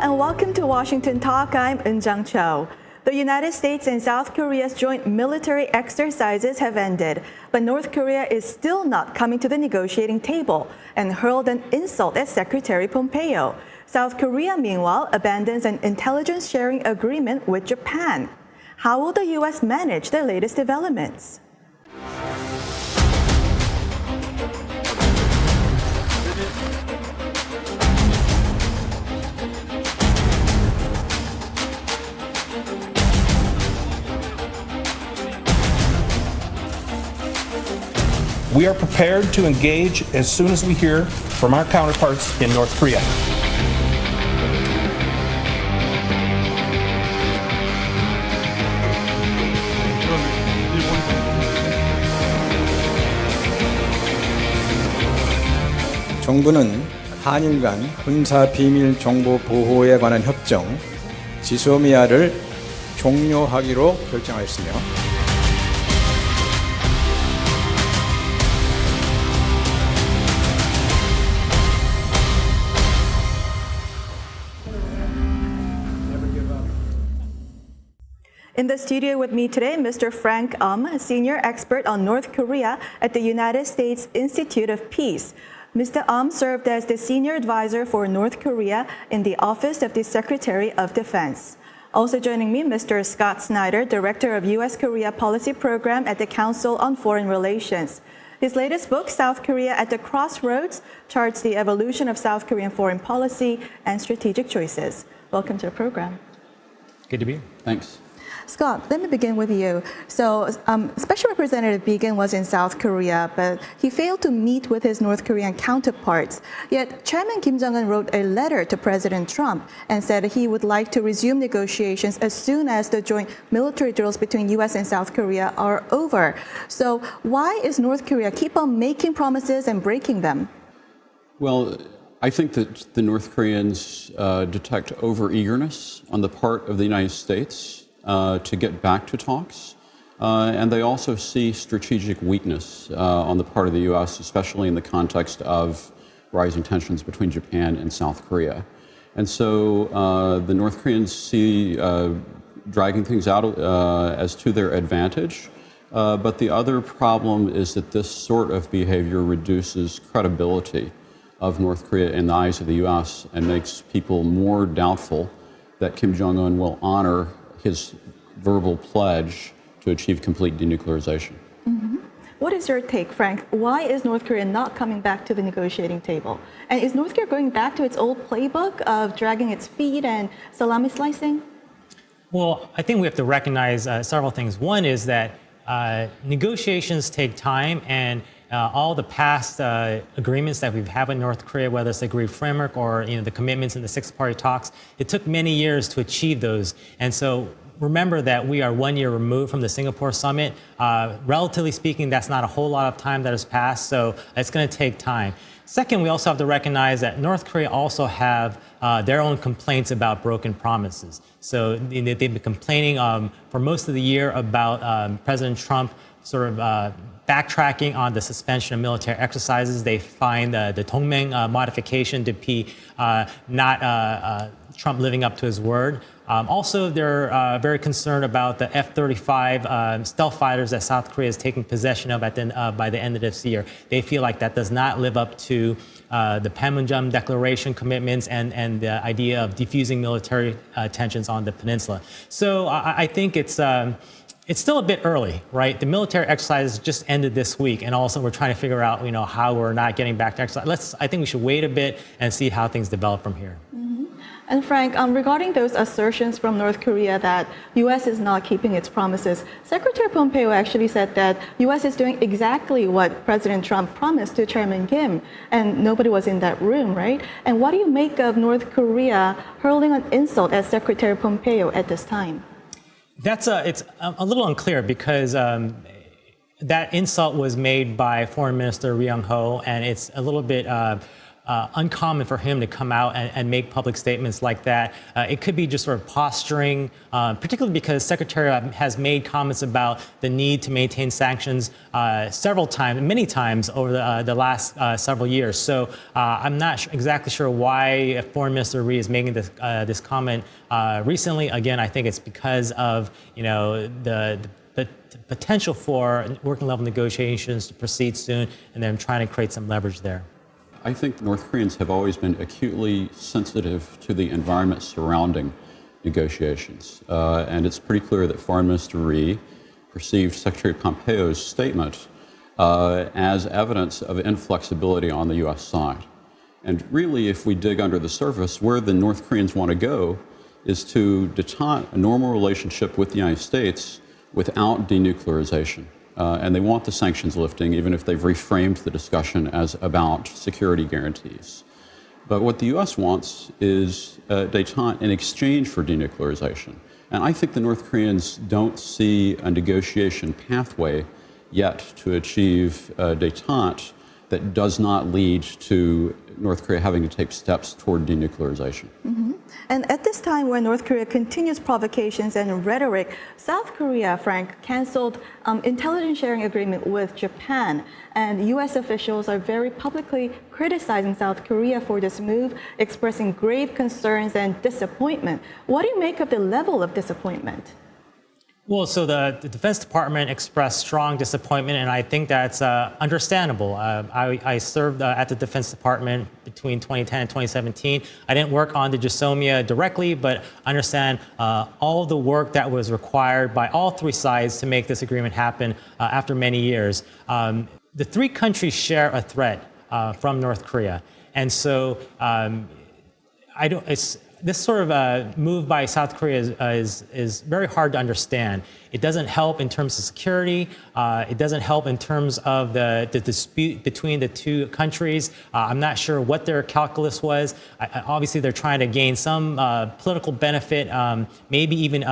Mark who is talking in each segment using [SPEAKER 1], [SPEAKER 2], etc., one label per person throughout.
[SPEAKER 1] and welcome to Washington Talk. I'm Eun-jung Cho. The United States and South Korea's joint military exercises have ended, but North Korea is still not coming to the negotiating table and hurled an insult at Secretary Pompeo. South Korea, meanwhile, abandons an intelligence sharing agreement with Japan. How will the U.S. manage the latest developments?
[SPEAKER 2] We are prepared to engage as soon as we hear from our counterparts in North Korea.
[SPEAKER 3] 정부는 한일 간 군사 비밀 정보 보호에 관한 협정 지소미아를 종료하기로 결정하였으며
[SPEAKER 1] In the studio with me today, Mr. Frank senior expert on North Korea at the United States Institute of Peace. Mr. Served as the senior advisor for North Korea in the Office of the Secretary of Defense. Also joining me, Mr. Scott Snyder, Director of U.S.-Korea Policy Program at the Council on Foreign Relations. His latest book, South Korea at the Crossroads, charts the evolution of South Korean foreign policy and strategic choices. Welcome to the program.
[SPEAKER 4] Good to be here. Thanks.
[SPEAKER 1] Scott, let me begin with you. So, Special Representative Biegun was in South Korea, but he failed to meet with his North Korean counterparts. Yet, Chairman Kim Jong-un wrote a letter to President Trump and said he would like to resume negotiations as soon as the joint military drills between U.S. and South Korea are over. So, why is North Korea keep on making promises and breaking them?
[SPEAKER 4] Well, I think that the North Koreans detect over-eagerness on the part of the United States to get back to talks. And they also see strategic weakness on the part of the U.S., especially in the context of rising tensions between Japan and South Korea. And so the North Koreans see dragging things out as to their advantage. But the other problem is that this sort of behavior reduces credibility of North Korea in the eyes of the U.S. and makes people more doubtful that Kim Jong-un will honor his verbal pledge to achieve complete denuclearization.
[SPEAKER 1] Mm-hmm. What is your take, Frank? Why is North Korea not coming back to the negotiating table? And is North Korea going back to its old playbook of dragging its feet and salami slicing?
[SPEAKER 5] Well, I think we have to recognize several things. One is that negotiations take time, and all the past agreements that we've had with North Korea, whether it's the agreed framework or the commitments in the six-party talks, it took many years to achieve those. And so remember that we are 1 year removed from the Singapore summit. Relatively speaking, that's not a whole lot of time that has passed, so it's going to take time. Second, we also have to recognize that North Korea also have their own complaints about broken promises. So they've been complaining for most of the year about President Trump sort of backtracking on the suspension of military exercises. They find the Dongmeng modification to be not Trump living up to his word. Also, they're very concerned about the F-35 stealth fighters that South Korea is taking possession of by the end of this year. They feel like that does not live up to the Panmunjom Declaration commitments and the idea of defusing military tensions on the peninsula. So I think it's still a bit early, right? The military exercise just ended this week, and also we're trying to figure out, how we're not getting back to exercise. I think we should wait a bit and see how things develop from here.
[SPEAKER 1] Mm-hmm. And Frank, regarding those assertions from North Korea that U.S. is not keeping its promises, Secretary Pompeo actually said that U.S. is doing exactly what President Trump promised to Chairman Kim, and nobody was in that room, right? And what do you make of North Korea hurling an insult at Secretary Pompeo at this time?
[SPEAKER 5] It's a little unclear because that insult was made by Foreign Minister Ri Yong-ho, and it's a little bit uncommon for him to come out and make public statements like that. It could be just sort of posturing, particularly because Secretary has made comments about the need to maintain sanctions several times, many times over the last several years. So I'm not exactly sure why Foreign Minister Ri is making this comment recently. Again, I think it's because of the potential for working level negotiations to proceed soon, and then trying to create some leverage there.
[SPEAKER 4] I think North Koreans have always been acutely sensitive to the environment surrounding negotiations. And it's pretty clear that Foreign Minister Ri perceived Secretary Pompeo's statement as evidence of inflexibility on the U.S. side. And really, if we dig under the surface, where the North Koreans want to go is to detente a normal relationship with the United States without denuclearization. And they want the sanctions lifting, even if they've reframed the discussion as about security guarantees. But what the U.S. wants is détente in exchange for denuclearization. And I think the North Koreans don't see a negotiation pathway yet to achieve détente that does not lead to North Korea having to take steps toward denuclearization.
[SPEAKER 1] Mm-hmm. And at this time when North Korea continues provocations and rhetoric, South Korea, Frank, canceled intelligence sharing agreement with Japan. And U.S. officials are very publicly criticizing South Korea for this move, expressing grave concerns and disappointment. What do you make of the level of disappointment?
[SPEAKER 5] Well, so the Defense Department expressed strong disappointment, and I think that's understandable. I served at the Defense Department between 2010 and 2017. I didn't work on the Jisomia directly, but I understand all of the work that was required by all three sides to make this agreement happen after many years. The three countries share a threat from North Korea, and so this sort of move by South Korea is very hard to understand. It doesn't help in terms of security. It doesn't help in terms of the dispute between the two countries. I'm not sure what their calculus was. Obviously, they're trying to gain some political benefit, maybe even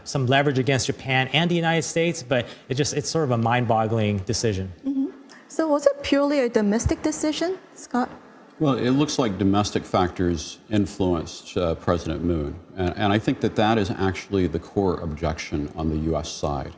[SPEAKER 5] some leverage against Japan and the United States, but it's sort of a mind-boggling decision.
[SPEAKER 1] Mm-hmm. So was it purely a domestic decision, Scott?
[SPEAKER 4] Well, it looks like domestic factors influenced President Moon. And I think that is actually the core objection on the U.S. side,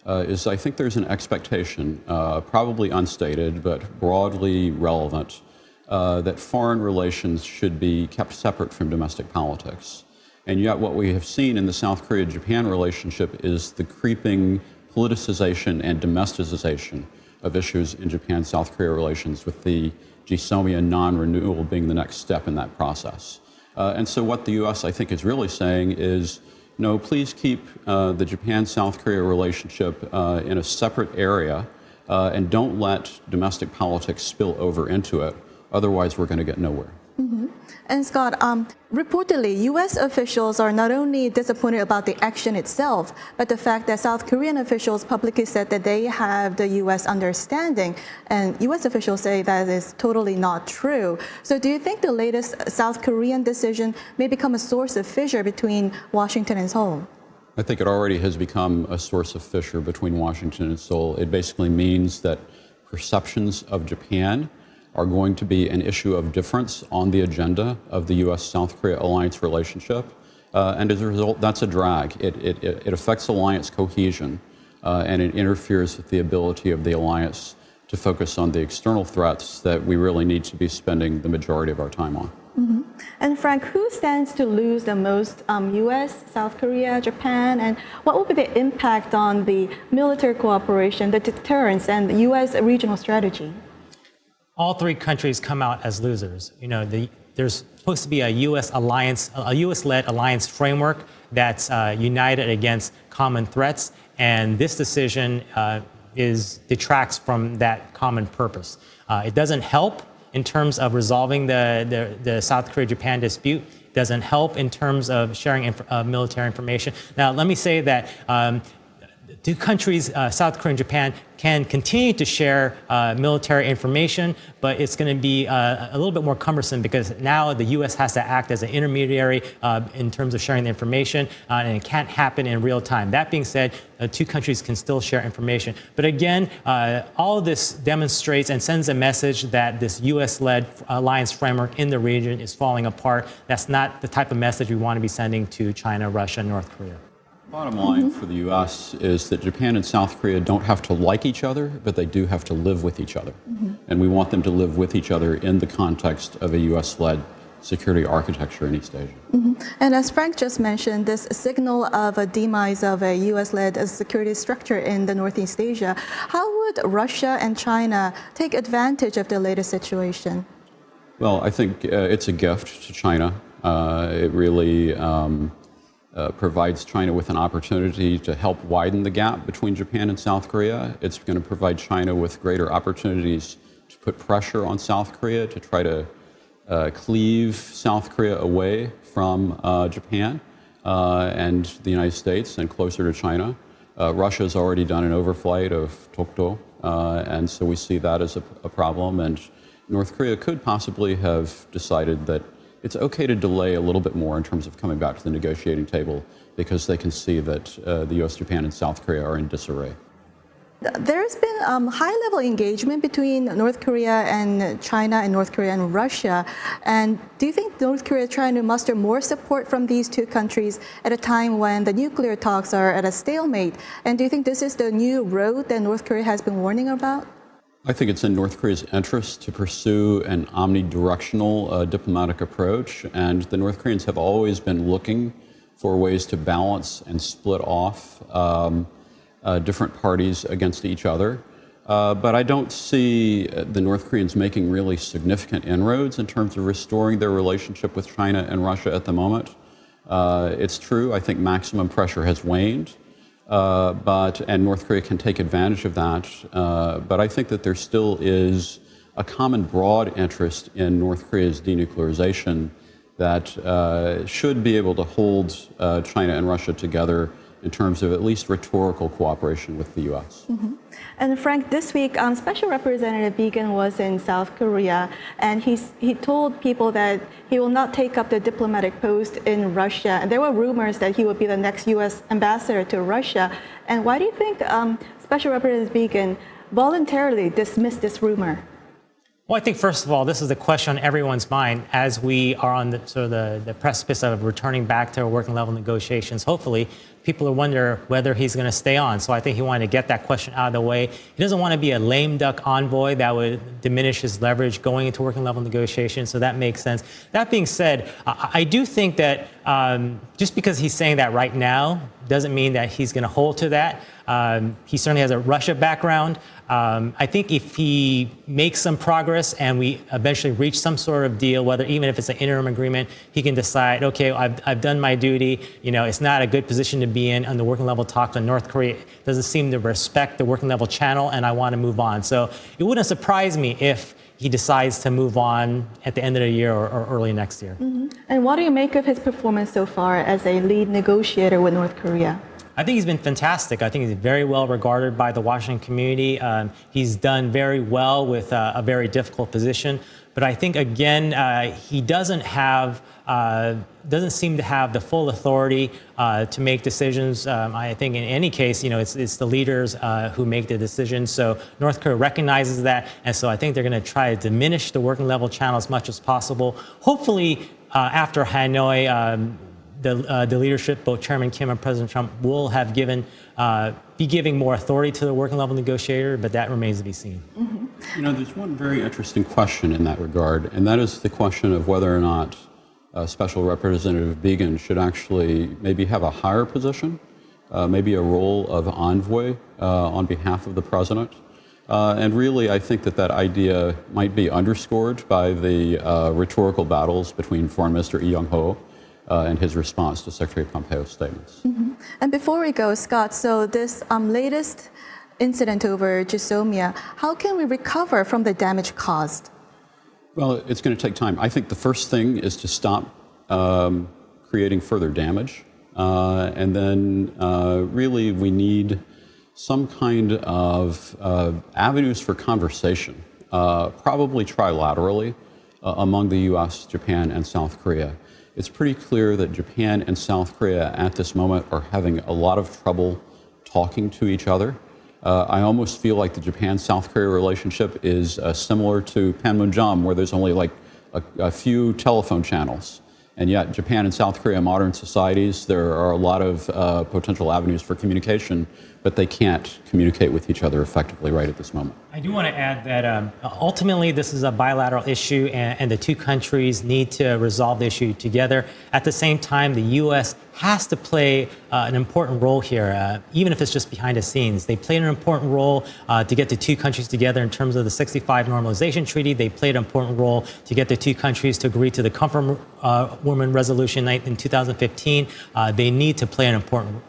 [SPEAKER 4] is I think there's an expectation, probably unstated, but broadly relevant, that foreign relations should be kept separate from domestic politics. And yet what we have seen in the South Korea-Japan relationship is the creeping politicization and domesticization of issues in Japan-South Korea relations, with the Jisomia non-renewal being the next step in that process. And so what the U.S., I think, is really saying is, no, please keep the Japan-South Korea relationship in a separate area and don't let domestic politics spill over into it. Otherwise, we're going to get nowhere.
[SPEAKER 1] Mm-hmm. And Scott, reportedly, U.S. officials are not only disappointed about the action itself, but the fact that South Korean officials publicly said that they have the U.S. understanding, and U.S. officials say that is totally not true. So do you think the latest South Korean decision may become a source of fissure between Washington and Seoul?
[SPEAKER 4] I think it already has become a source of fissure between Washington and Seoul. It basically means that perceptions of Japan are going to be an issue of difference on the agenda of the U.S.-South Korea alliance relationship. And as a result, that's a drag. It affects alliance cohesion, and it interferes with the ability of the alliance to focus on the external threats that we really need to be spending the majority of our time on.
[SPEAKER 1] Mm-hmm. And Frank, who stands to lose the most, U.S., South Korea, Japan, and what will be the impact on the military cooperation, the deterrence, and the U.S. regional strategy?
[SPEAKER 5] All three countries come out as losers. There's supposed to be a U.S. alliance, a U.S.-led alliance framework that's united against common threats, and this decision detracts from that common purpose. It doesn't help in terms of resolving the South Korea-Japan dispute. It doesn't help in terms of sharing military information. Now, let me say that two countries, South Korea and Japan, can continue to share military information, but it's going to be a little bit more cumbersome because now the U.S. has to act as an intermediary in terms of sharing the information, and it can't happen in real time. That being said, two countries can still share information. But again, all of this demonstrates and sends a message that this U.S.-led alliance framework in the region is falling apart. That's not the type of message we want to be sending to China, Russia, and North Korea.
[SPEAKER 4] Bottom line for the U.S. is that Japan and South Korea don't have to like each other, but they do have to live with each other. And we want them to live with each other in the context of a U.S.-led security architecture in East Asia.
[SPEAKER 1] And as Frank just mentioned, this signal of a demise of a U.S.-led security structure in the Northeast Asia, how would Russia and China take advantage of the latest situation?
[SPEAKER 4] Well, I think it's a gift to China. It really provides China with an opportunity to help widen the gap between Japan and South Korea. It's going to provide China with greater opportunities to put pressure on South Korea to try to cleave South Korea away from Japan and the United States and closer to China. Russia's already done an overflight of Tokto, and so we see that as a problem. And North Korea could possibly have decided that it's okay to delay a little bit more in terms of coming back to the negotiating table because they can see that the U.S., Japan, and South Korea are in disarray.
[SPEAKER 1] There's been high-level engagement between North Korea and China and North Korea and Russia. And do you think North Korea is trying to muster more support from these two countries at a time when the nuclear talks are at a stalemate? And do you think this is the new road that North Korea has been warning about?
[SPEAKER 4] I think it's in North Korea's interest to pursue an omnidirectional diplomatic approach, and the North Koreans have always been looking for ways to balance and split off different parties against each other. But I don't see the North Koreans making really significant inroads in terms of restoring their relationship with China and Russia at the moment. It's true, I think maximum pressure has waned. And North Korea can take advantage of that. But I think that there still is a common broad interest in North Korea's denuclearization that should be able to hold China and Russia together in terms of at least rhetorical cooperation with the U.S.
[SPEAKER 1] And Frank, this week, Special Representative Biegun was in South Korea, and he told people that he will not take up the diplomatic post in Russia. And there were rumors that he would be the next U.S. ambassador to Russia. And why do you think Special Representative Biegun voluntarily dismissed this rumor?
[SPEAKER 5] Well, I think, first of all, this is the question on everyone's mind as we are on the precipice of returning back to working level negotiations. Hopefully, people are wondering whether he's going to stay on. So I think he wanted to get that question out of the way. He doesn't want to be a lame duck envoy that would diminish his leverage going into working level negotiations. So that makes sense. That being said, I do think that just because he's saying that right now doesn't mean that he's going to hold to that. He certainly has a Russia background. I think if he makes some progress and we eventually reach some sort of deal, whether even if it's an interim agreement, he can decide, okay, I've done my duty. You know, it's not a good position to be in on the working level talks with North Korea. It doesn't seem to respect the working level channel, and I want to move on. So it wouldn't surprise me if he decides to move on at the end of the year or early next year.
[SPEAKER 1] And what do you make of his performance so far as a lead negotiator with North Korea?
[SPEAKER 5] I think he's been fantastic. I think he's very well regarded by the Washington community. He's done very well with a very difficult position. But I think, again, he doesn't seem to have the full authority to make decisions. I think in any case, you know, it's the leaders who make the decisions. So North Korea recognizes that. And so I think they're going to try to diminish the working level channel as much as possible. Hopefully, after Hanoi, the leadership, both Chairman Kim and President Trump, will have be giving more authority to the working level negotiator, but that remains to be seen.
[SPEAKER 4] You know, there's one very interesting question in that regard, and that is the question of whether or not Special Representative Biegun should actually maybe have a higher position, maybe a role of envoy on behalf of the president. And really, I think that idea might be underscored by the rhetorical battles between Foreign Minister Lee Young-ho and his response to Secretary Pompeo's statements.
[SPEAKER 1] And before we go, Scott, so this latest incident over Jisomia, how can we recover from the damage caused?
[SPEAKER 4] Well, it's going to take time. I think the first thing is to stop creating further damage. And then really we need some kind of avenues for conversation, probably trilaterally, among the U.S., Japan, and South Korea. It's pretty clear that Japan and South Korea at this moment are having a lot of trouble talking to each other. I almost feel like the Japan-South Korea relationship is similar to Panmunjom, where there's only like a few telephone channels. And yet, Japan and South Korea, modern societies, there are a lot of potential avenues for communication, but they can't communicate with each other effectively right at this moment.
[SPEAKER 5] I do want to add that ultimately this is a bilateral issue, and the two countries need to resolve the issue together. At the same time, the U.S. has to play an important role here, even if it's just behind the scenes. They played an important role to get the two countries together in terms of the 65 Normalization Treaty. They played an important role to get the two countries to agree to the Comfort Women Resolution in 2015. They need to play an important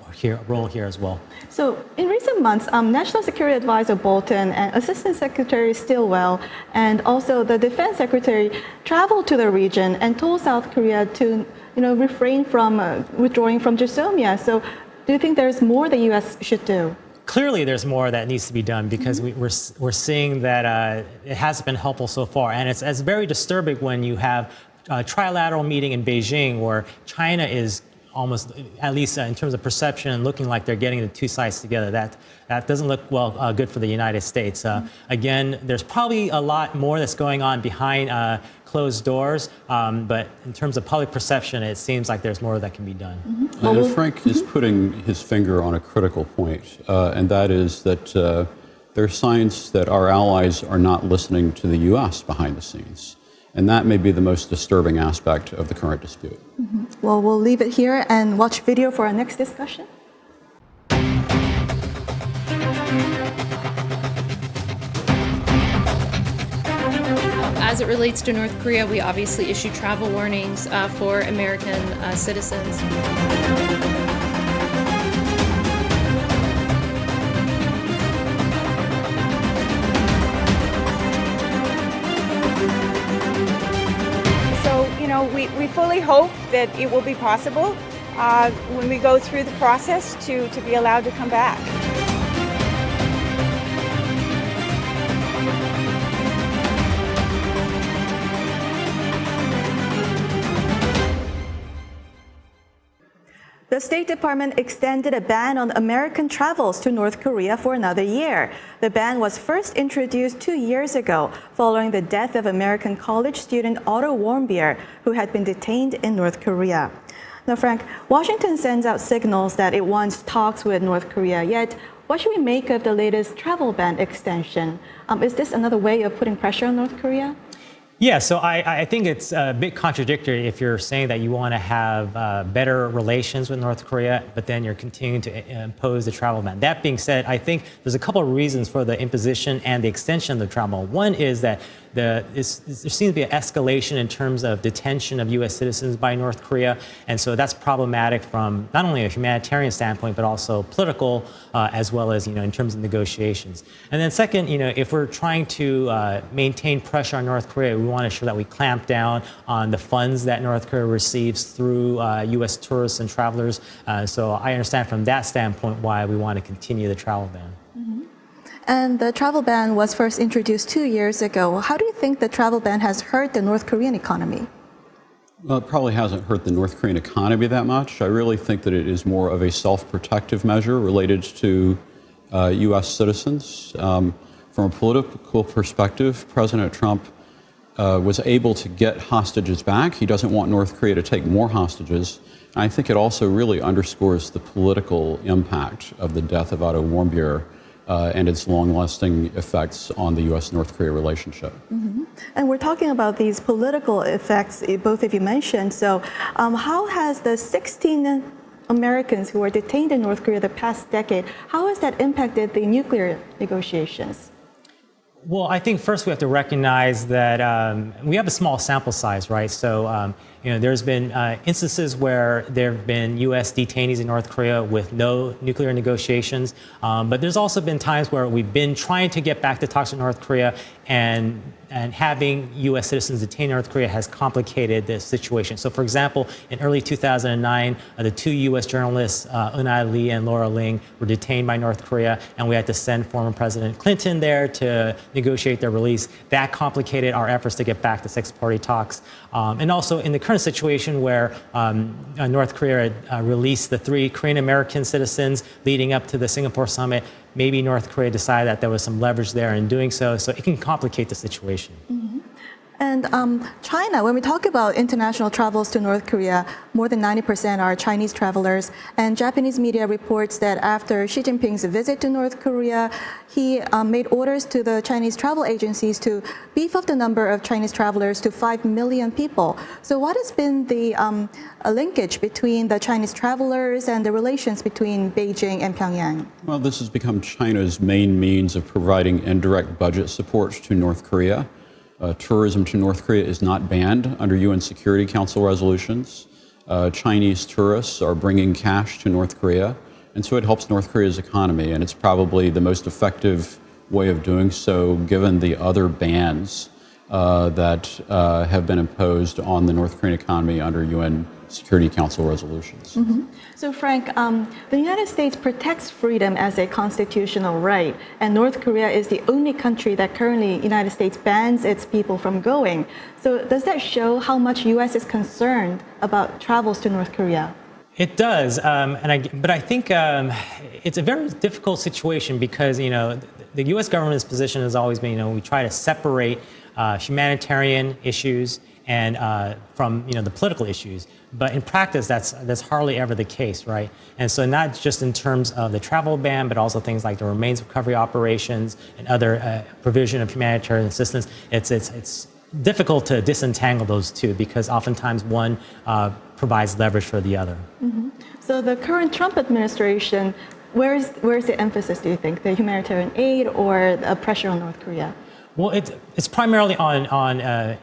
[SPEAKER 5] role here as well.
[SPEAKER 1] So, in recent months, National Security Advisor Bolton and Assistant Secretary Stilwell and also the Defense Secretary traveled to the region and told South Korea to, refrain from withdrawing from Jisomia. So, do you think there's more the U.S. should do?
[SPEAKER 5] Clearly, there's more that needs to be done because we're seeing that it hasn't been helpful so far, and it's very disturbing when you have a trilateral meeting in Beijing where China is almost, at least in terms of perception, and looking like they're getting the two sides together. That doesn't look good for the United States. Again, there's probably a lot more that's going on behind closed doors, but in terms of public perception, it seems like there's more that can be done.
[SPEAKER 4] And Frank is putting his finger on a critical point, and that is that there are signs that our allies are not listening to the U.S. behind the scenes. And that may be the most disturbing aspect of the current dispute.
[SPEAKER 1] Well, we'll leave it here and watch video for our next discussion.
[SPEAKER 6] As it relates to North Korea, we obviously issue travel warnings for American citizens.
[SPEAKER 7] We fully hope that it will be possible when we go through the process to be allowed to come back.
[SPEAKER 1] The State Department extended a ban on American travels to North Korea for another year. The ban was first introduced 2 years ago, following the death of American college student Otto Warmbier, who had been detained in North Korea. Now, Frank, Washington sends out signals that it wants talks with North Korea, yet what should we make of the latest travel ban extension? Is this another way of putting pressure on North Korea?
[SPEAKER 5] Yeah, so I think it's a bit contradictory if you're saying that you want to have better relations with North Korea, but then you're continuing to impose the travel ban. That being said, I think there's a couple of reasons for the imposition and the extension of the travel. One is that there seems to be an escalation in terms of detention of U.S. citizens by North Korea, and so that's problematic from not only a humanitarian standpoint, but also political, as well as in terms of negotiations. And then second, if we're trying to maintain pressure on North Korea, we want to ensure that we clamp down on the funds that North Korea receives through U.S. tourists and travelers. So I understand from that standpoint why we want to continue the travel ban.
[SPEAKER 1] And the travel ban was first introduced 2 years ago. How do you think the travel ban has hurt the North Korean economy?
[SPEAKER 4] Well, it probably hasn't hurt the North Korean economy that much. I really think that it is more of a self-protective measure related to U.S. citizens. From a political perspective, President Trump was able to get hostages back. He doesn't want North Korea to take more hostages. And I think it also really underscores the political impact of the death of Otto Warmbier and its long-lasting effects on the U.S.-North Korea relationship.
[SPEAKER 1] And we're talking about these political effects, both of you mentioned. So how has the 16 Americans who were detained in North Korea the past decade, how has that impacted the nuclear negotiations?
[SPEAKER 5] Well, I think first we have to recognize that we have a small sample size, right? So there's been instances where there have been U.S. detainees in North Korea with no nuclear negotiations, but there's also been times where we've been trying to get back to talks with North Korea, and having U.S. citizens detained in North Korea has complicated the situation. So, for example, in early 2009, the two U.S. journalists, Eun-ai Lee and Laura Ling, were detained by North Korea, and we had to send former President Clinton there to negotiate their release. That complicated our efforts to get back to six-party talks. And also in the current situation where North Korea released the 3 Korean-American citizens leading up to the Singapore summit, maybe North Korea decided that there was some leverage there in doing so it can complicate the situation.
[SPEAKER 1] Mm-hmm. And China, when we talk about international travels to North Korea, more than 90% are Chinese travelers. And Japanese media reports that after Xi Jinping's visit to North Korea, he made orders to the Chinese travel agencies to beef up the number of Chinese travelers to 5 million people. So what has been the linkage between the Chinese travelers and the relations between Beijing and Pyongyang?
[SPEAKER 4] Well, this has become China's main means of providing indirect budget support to North Korea. Tourism to North Korea is not banned under UN Security Council resolutions. Chinese tourists are bringing cash to North Korea, and so it helps North Korea's economy, and it's probably the most effective way of doing so given the other bans that have been imposed on the North Korean economy under UN Security Council resolutions.
[SPEAKER 1] Mm-hmm. So, Frank, the United States protects freedom as a constitutional right, and North Korea is the only country that currently the United States bans its people from going. So, does that show how much U.S. is concerned about travels to North Korea?
[SPEAKER 5] It does, but I think it's a very difficult situation because the U.S. government's position has always been we try to separate humanitarian issues and from the political issues, but in practice that's hardly ever the case, right? And so not just in terms of the travel ban, but also things like the remains recovery operations and other provision of humanitarian assistance. It's difficult to disentangle those two because oftentimes one provides leverage for the other.
[SPEAKER 1] Mm-hmm. So the current Trump administration, where's the emphasis, do you think? The humanitarian aid or pressure on North Korea?
[SPEAKER 5] Well, it's primarily on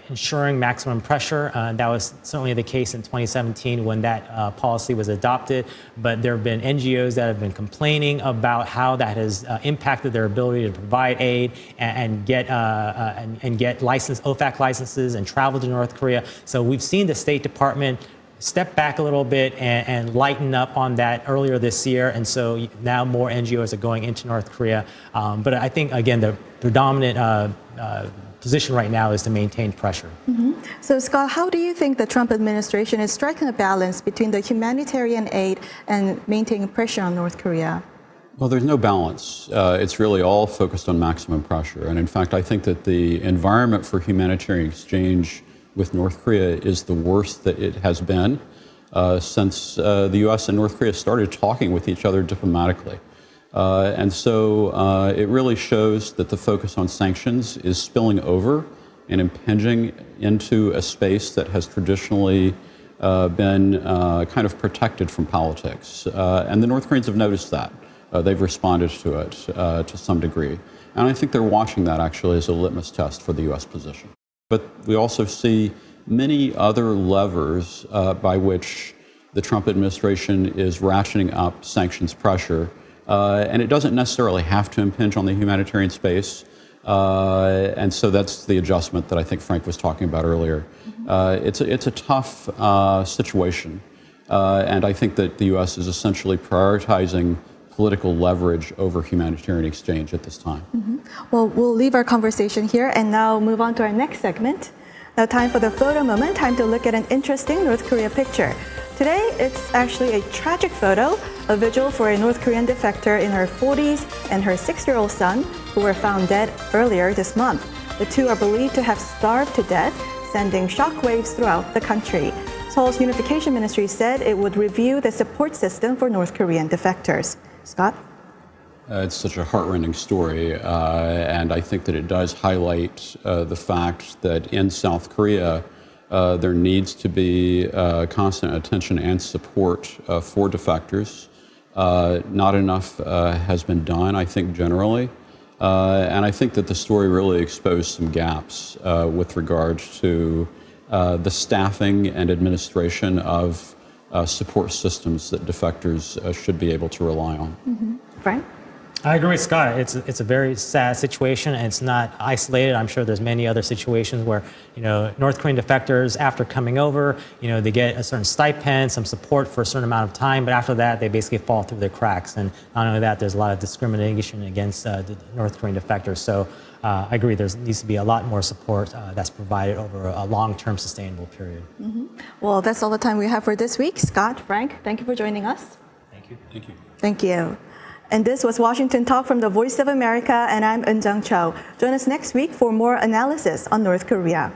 [SPEAKER 5] ensuring maximum pressure. That was certainly the case in 2017 when that policy was adopted. But there have been NGOs that have been complaining about how that has impacted their ability to provide aid and get OFAC licenses and travel to North Korea. So we've seen the State Department step back a little bit and lighten up on that earlier this year. And so now more NGOs are going into North Korea. But I think, again, the predominant position right now is to maintain pressure.
[SPEAKER 1] Mm-hmm. So, Scott, how do you think the Trump administration is striking a balance between the humanitarian aid and maintaining pressure on North Korea?
[SPEAKER 4] Well, there's no balance. It's really all focused on maximum pressure. And in fact, I think that the environment for humanitarian exchange with North Korea is the worst that it has been since the U.S. and North Korea started talking with each other diplomatically. And so it really shows that the focus on sanctions is spilling over and impinging into a space that has traditionally been kind of protected from politics. And the North Koreans have noticed that. They've responded to it to some degree. And I think they're watching that actually as a litmus test for the U.S. position. But we also see many other levers by which the Trump administration is ratcheting up sanctions pressure. And it doesn't necessarily have to impinge on the humanitarian space. And so that's the adjustment that I think Frank was talking about earlier. It's a tough situation. And I think that the U.S. is essentially prioritizing political leverage over humanitarian exchange at this time.
[SPEAKER 1] Mm-hmm. Well, we'll leave our conversation here and now move on to our next segment. Now, time for the photo moment, time to look at an interesting North Korea picture. Today, it's actually a tragic photo, a vigil for a North Korean defector in her 40s and her 6-year-old son, who were found dead earlier this month. The two are believed to have starved to death, sending shockwaves throughout the country. Seoul's Unification Ministry said it would review the support system for North Korean defectors. Scott?
[SPEAKER 4] It's such a heartrending story, and I think that it does highlight the fact that in South Korea, there needs to be constant attention and support for defectors. Not enough has been done, I think, generally. And I think that the story really exposed some gaps with regard to the staffing and administration of support systems that defectors should be able to rely on.
[SPEAKER 1] Frank?
[SPEAKER 5] I agree with Scott. It's a very sad situation, and it's not isolated. I'm sure there's many other situations where, North Korean defectors, after coming over, they get a certain stipend, some support for a certain amount of time, but after that, they basically fall through the cracks. And not only that, there's a lot of discrimination against the North Korean defectors. So I agree, there needs to be a lot more support that's provided over a long-term sustainable period.
[SPEAKER 1] Well, that's all the time we have for this week. Scott, Frank, thank you for joining us.
[SPEAKER 5] Thank you.
[SPEAKER 4] Thank you.
[SPEAKER 1] Thank you. And this was Washington Talk from the Voice of America, and I'm Eunjung Cho. Join us next week for more analysis on North Korea.